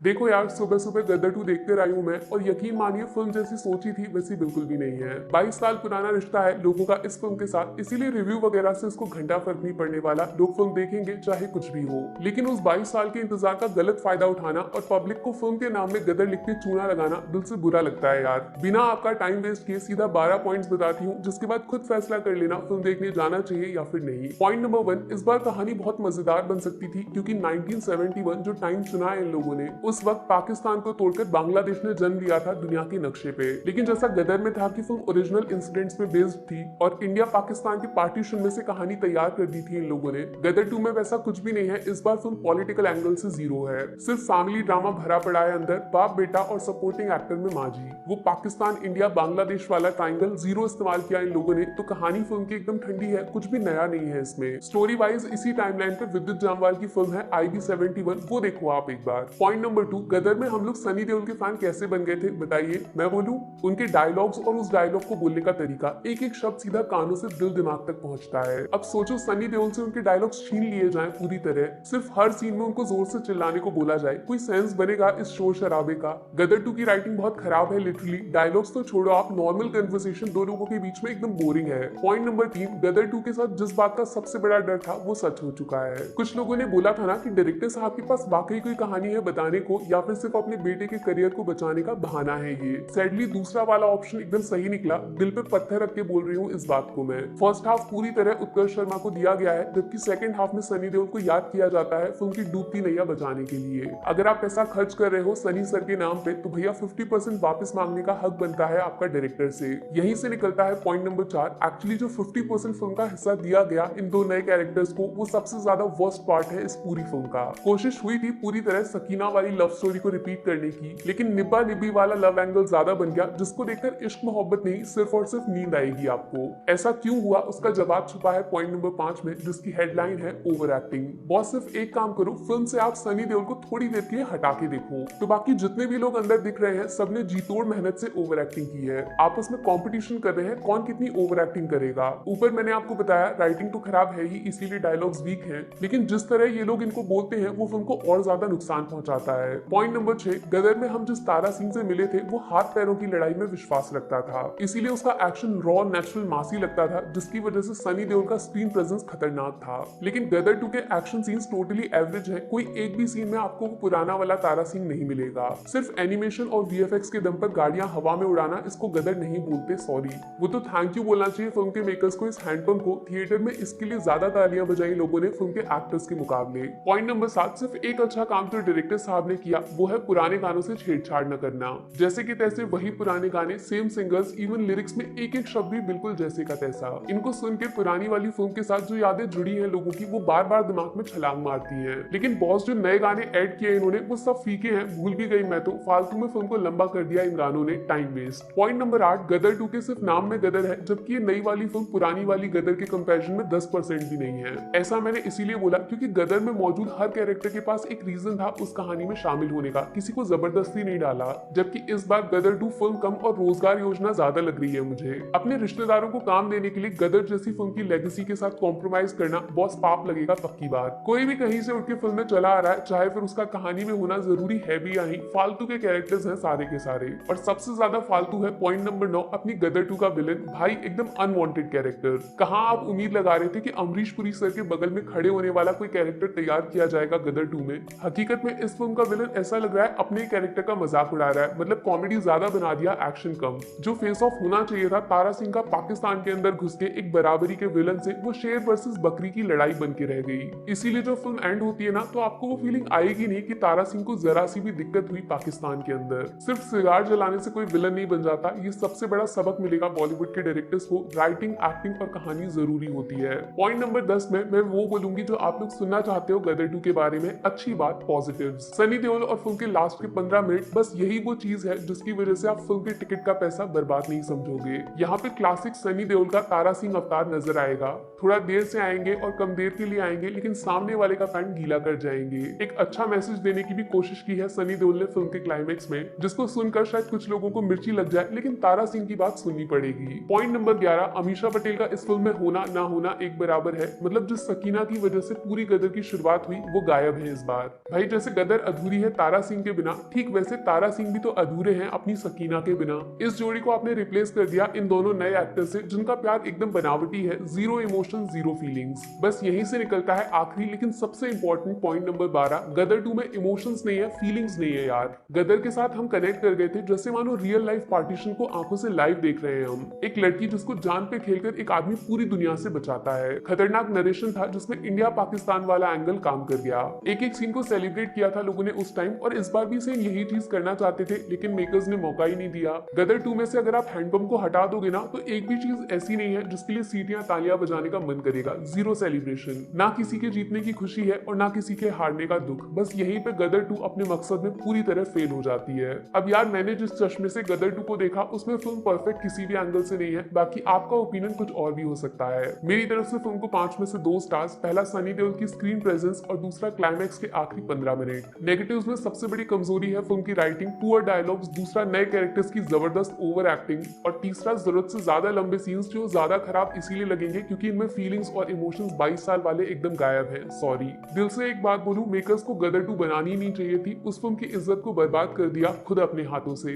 देखो यार, सुबह सुबह गदर 2 देखते रही हूँ मैं, और यकीन मानिए फिल्म जैसी सोची थी वैसी बिल्कुल भी नहीं है। 22 साल पुराना रिश्ता है लोगों का इस फिल्म के साथ, इसीलिए रिव्यू वगैरह से इसको घंटा फर्क नहीं पड़ने वाला। लोग फिल्म देखेंगे चाहे कुछ भी हो। लेकिन उस 22 साल के इंतजार का गलत फायदा उठाना और पब्लिक को फिल्म के नाम में गदर लिख के चूना लगाना दिल से बुरा लगता है यार। बिना आपका टाइम वेस्ट किए सीधा 12 पॉइंट्स बताती हूँ, जिसके बाद खुद फैसला कर लेना फिल्म देखने जाना चाहिए या फिर नहीं। पॉइंट नंबर 1, इस बार कहानी बहुत मजेदार बन सकती थी, क्योंकि 1971 जो टाइम चुना है इन लोगों ने, उस वक्त पाकिस्तान को तोड़कर बांग्लादेश ने जन्म लिया था दुनिया के नक्शे पे। लेकिन जैसा गदर में था कि फिल्म ओरिजिनल इंसिडेंट्स पे बेस्ड थी और इंडिया पाकिस्तान के पार्टीशन में से कहानी तैयार कर दी थी इन लोगों ने, गदर 2 में वैसा कुछ भी नहीं है। इस बार फिल्म पॉलिटिकल एंगल से जीरो है, सिर्फ फैमिली ड्रामा भरा पड़ा है अंदर, बाप बेटा और सपोर्टिंग एक्टर में माजी। वो पाकिस्तान इंडिया बांग्लादेश वाला ट्रायंगल जीरो इस्तेमाल किया इन लोगों ने, तो कहानी फिल्म की एकदम ठंडी है, कुछ भी नया नहीं है इसमें। स्टोरी वाइज इसी टाइमलाइन पे विद्युत जामवाल की फिल्म है IB71, वो देखो आप एक बार। पॉइंट नंबर 2, गदर में हम लोग सनी देओल के फैन कैसे बन गए थे बताइए? मैं बोलूं, उनके डायलॉग्स और उस डायलॉग को बोलने का तरीका, एक एक शब्द सीधा कानों से दिल दिमाग तक पहुंचता है। अब सोचो सनी देओल से उनके डायलॉग्स छीन लिए जाएं पूरी तरह, सिर्फ हर सीन में उनको जोर से चिल्लाने को बोला जाए, कोई सेंस बनेगा इस शोर शराबे का? गदर 2 की राइटिंग बहुत खराब है लिटरली, डायलॉग्स तो छोड़ो आप, नॉर्मल कन्वर्सेशन दो लोगों के बीच में एकदम बोरिंग है। पॉइंट नंबर 3, गदर 2 के साथ जिस बात का सबसे बड़ा डर था वो सच हो चुका है। कुछ लोगों ने बोला था ना कि डायरेक्टर साहब के पास वाकई कोई कहानी है बताने को, या फिर सिर्फ अपने बेटे के करियर को बचाने का बहाना है ये। सैडली दूसरा वाला ऑप्शन एकदम सही निकला, दिल पे पत्थर रख के बोल रही हूँ इस बात को मैं। फर्स्ट हाफ पूरी तरह उत्कर्ष शर्मा को दिया गया है, जबकि सेकंड हाफ में सनी देओल को याद किया जाता है फिल्म की डूबती नैया बचाने के लिए। अगर आप पैसा खर्च कर रहे हो सनी सर के नाम पे, तो भैया 50% वापस मांगने का हक बनता है आपका डायरेक्टर से। यहीं से निकलता है पॉइंट नंबर 4, एक्चुअली जो 50% फिल्म का हिस्सा दिया गया इन दो नए कैरेक्टर्स को, वो सबसे ज्यादा वर्स्ट पार्ट है इस पूरी फिल्म का। कोशिश हुई थी पूरी तरह सकीना वाली लव स्टोरी को रिपीट करने की, लेकिन निब्बा निब्बी वाला लव एंगल ज्यादा बन गया, जिसको देखकर इश्क मोहब्बत नहीं सिर्फ और सिर्फ नींद आएगी आपको। ऐसा क्यों हुआ उसका जवाब छुपा है पॉइंट नंबर 5 में, जिसकी हेडलाइन है ओवर एक्टिंग। बॉस सिर्फ एक काम करो, फिल्म से आप सनी देओल को थोड़ी देर के लिए हटा के देखो, तो बाकी जितने भी लोग अंदर दिख रहे हैं सबने जी तोड़ मेहनत से ओवर एक्टिंग की है। आपस में कंपटीशन कर रहे हैं कौन कितनी ओवर एक्टिंग करेगा। ऊपर मैंने आपको बताया राइटिंग तो खराब है ही, इसीलिए डायलॉग्स वीक हैं, लेकिन जिस तरह ये लोग इनको बोलते हैं वो फिल्म को और ज्यादा नुकसान पहुंचाता है। पॉइंट नंबर 6, गदर में हम जिस तारा सिंह से मिले थे वो हाथ पैरों की लड़ाई में विश्वास रखता था, इसीलिए उसका एक्शन रॉ नेचुरल मासी लगता था, जिसकी वजह से सनी देओल का स्क्रीन प्रेजेंस खतरनाक था। लेकिन गदर 2 के एक्शन सीन्स टोटली एवरेज है, कोई एक भी सीन में आपको वो पुराना वाला तारा सिंह नहीं मिलेगा। सिर्फ एनिमेशन और VFX के दम पर गाड़ियां हवा में उड़ाना, इसको गदर नहीं बोलते, सॉरी। वो तो थैंक यू बोलना चाहिए फिल्म के मेकर्स को इस हैंडपंप को, थिएटर में इसके लिए ज्यादा तालियां बजाई लोगों ने फिल्म के एक्टर्स के मुकाबले। पॉइंट नंबर 7, सिर्फ एक अच्छा काम जो डायरेक्टर साहब ने किया वो है पुराने गानों से छेड़छाड़ न करना। जैसे कि तैसे वही पुराने गाने, सेम सिंगर्स, इवन लिरिक्स में एक एक शब्द भी बिल्कुल जैसे का तैसा। इनको सुन के पुरानी वाली फिल्म के साथ जो यादें जुड़ी हैं लोगों की, वो बार बार दिमाग में छलांग मारती हैं। लेकिन बॉस जो नए गाने ऐड किए इन्होंने वो सब फीके हैं, भूल भी गई मैं तो, फालतू में फिल्म को लंबा कर दिया इन गानों ने, टाइम वेस्ट। पॉइंट नंबर 8, गदर 2 के सिर्फ नाम में गदर है, जबकि ये नई वाली फिल्म पुरानी वाली गदर के कंपैरिजन में 10% भी नहीं है। ऐसा मैंने इसीलिए बोला क्योंकि गदर में मौजूद हर कैरेक्टर के पास एक रीजन था उस कहानी में शामिल होने का, किसी को जबरदस्ती नहीं डाला। जबकि इस बार गदर 2 फिल्म कम और रोजगार योजना ज्यादा लग रही है मुझे। अपने रिश्तेदारों को काम देने के लिए गदर जैसी फिल्म की लेगेसी के साथ कॉम्प्रोमाइज करना बॉस पाप लगेगा पक्की बात। कोई भी कहीं से उठ के फिल्म में चला आ रहा है, चाहे फिर उसका कहानी में होना जरूरी है भी या नहीं, फालतू के कैरेक्टर्स हैं सारे के सारे। और सबसे ज्यादा फालतू है पॉइंट नंबर 9, अपनी गदर 2 का विलन, भाई एकदम अनवांटेड कैरेक्टर। कहाँ आप उम्मीद लगा रहे थे कि अमरीश पुरी सर के बगल में खड़े होने वाला कोई कैरेक्टर तैयार किया जाएगा गदर 2 में? हकीकत में इस फिल्म का विलन ऐसा लग रहा है अपने कैरेक्टर का मजाक उड़ा रहा है, मतलब कॉमेडी ज्यादा बना दिया, एक्शन कम। जो फेस ऑफ होना चाहिए था तारा सिंह का पाकिस्तान के अंदर घुस के एक बराबरी के विलन से, वो शेर वर्सेस बकरी की लड़ाई बन के रह गई। इसीलिए जो फिल्म एंड होती है ना, तो आपको वो फीलिंग आएगी नहीं कि तारा सिंह को जरा सी भी दिक्कत हुई पाकिस्तान के अंदर। सिर्फ सिगार जलाने से कोई विलन नहीं बन जाता, ये सबसे बड़ा सबक मिलेगा बॉलीवुड के डायरेक्टर्स को, राइटिंग, एक्टिंग और कहानी जरूरी होती है। पॉइंट नंबर 10 में मैं वो बोलूंगी जो आप लोग सुनना चाहते हो गदर 2 के बारे में, अच्छी बात, पॉजिटिव्स। सनी देओल और फिल्म के लास्ट के 15 मिनट, बस यही वो चीज है जिसकी वजह से आप फिल्म के टिकट का पैसा बर्बाद नहीं समझोगे। यहाँ पे क्लासिक सनी देओल का तारा सिंह अवतार नजर आएगा, थोड़ा देर से आएंगे और कम देर के लिए आएंगे, लेकिन सामने वाले का पैंट गीला कर जाएंगे। एक अच्छा मैसेज देने की भी कोशिश की है सनी देओल ने फिल्म के क्लाइमेक्स में, जिसको सुनकर शायद कुछ लोगों को मिर्ची लग जाए, लेकिन तारा सिंह की बात सुननी पड़ेगी। पॉइंट नंबर 11, अमीषा पटेल का इस फिल्म में होना ना होना एक बराबर है। मतलब जिस सकीना की वजह से पूरी गदर की शुरुआत हुई वो गायब है इस बार। भाई जैसे गदर अधूरी है तारा सिंह के बिना, ठीक वैसे तारा सिंह भी तो अधूरे हैं अपनी सकीना के बिना। इस जोड़ी को आपने रिप्लेस कर दिया इन दोनों नए एक्टर से, जिनका प्यार एकदम बनावटी है, जीरो इमोशन जीरो फीलिंग्स। बस यहीं से निकलता है आखिरी लेकिन सबसे इंपॉर्टेंट पॉइंट नंबर 12, गदर 2 में इमोशंस नहीं है, फीलिंग्स नहीं है यार। गदर के साथ हम कनेक्ट कर गए थे जैसे मानो रियल लाइफ पार्टीशन को आंखों से लाइव देख रहे हैं हम। एक लड़की जिसको जान पे खेलकर एक आदमी पूरी दुनिया से बचाता है। खतरनाक नरेशन था जिसमें इंडिया पाकिस्तान वाला एंगल काम कर गया। एक एक सीन को सेलिब्रेट किया था लोगों ने उस टाइम, और इस बार भी सेम यही चीज करना चाहते थे, लेकिन मेकर्स ने मौका ही नहीं दिया। गदर 2 में से अगर आप हैंडपंप को हटा दोगे ना तो एक भी चीज ऐसी नहीं है जिसके लिए सीटियां तालियां बजाने का मन करेगा। जीरो सेलिब्रेशन, ना किसी के जीतने की खुशी है और ना किसी के हारने का दुख। बस यहीं पे गदर 2 अपने मकसद में पूरी तरह फेल हो जाती है। अब यार मैंने जिस चश्मे से गदर 2 को देखा उसमें फिल्म परफेक्ट किसी भी एंगल से नहीं है, बाकी आपका ओपिनियन कुछ और भी हो सकता है। मेरी तरफ से फिल्म को 5 में से 2 स्टार्स, पहला सनी देओल की स्क्रीन प्रेजेंस और दूसरा क्लाइमैक्स के आखिरी 15 मिनट। नेगेटिव्स में सबसे बड़ी कमजोरी है फिल्म की राइटिंग, पुअर डायलॉग्स, दूसरा नए कैरेक्टर्स की जबरदस्त ओवर एक्टिंग, और तीसरा जरूरत से ज्यादा लंबे सीन्स जो ज्यादा खराब इसीलिए लगेंगे क्योंकि इनमें फीलिंग्स और इमोशंस 22 साल वाले एकदम गायब हैं। सॉरी। दिल से एक बात बोलूं, मेकर्स को गदर 2 बनानी नहीं चाहिए थी, उस फिल्म की इज्जत को बर्बाद कर दिया खुद अपने हाथों से।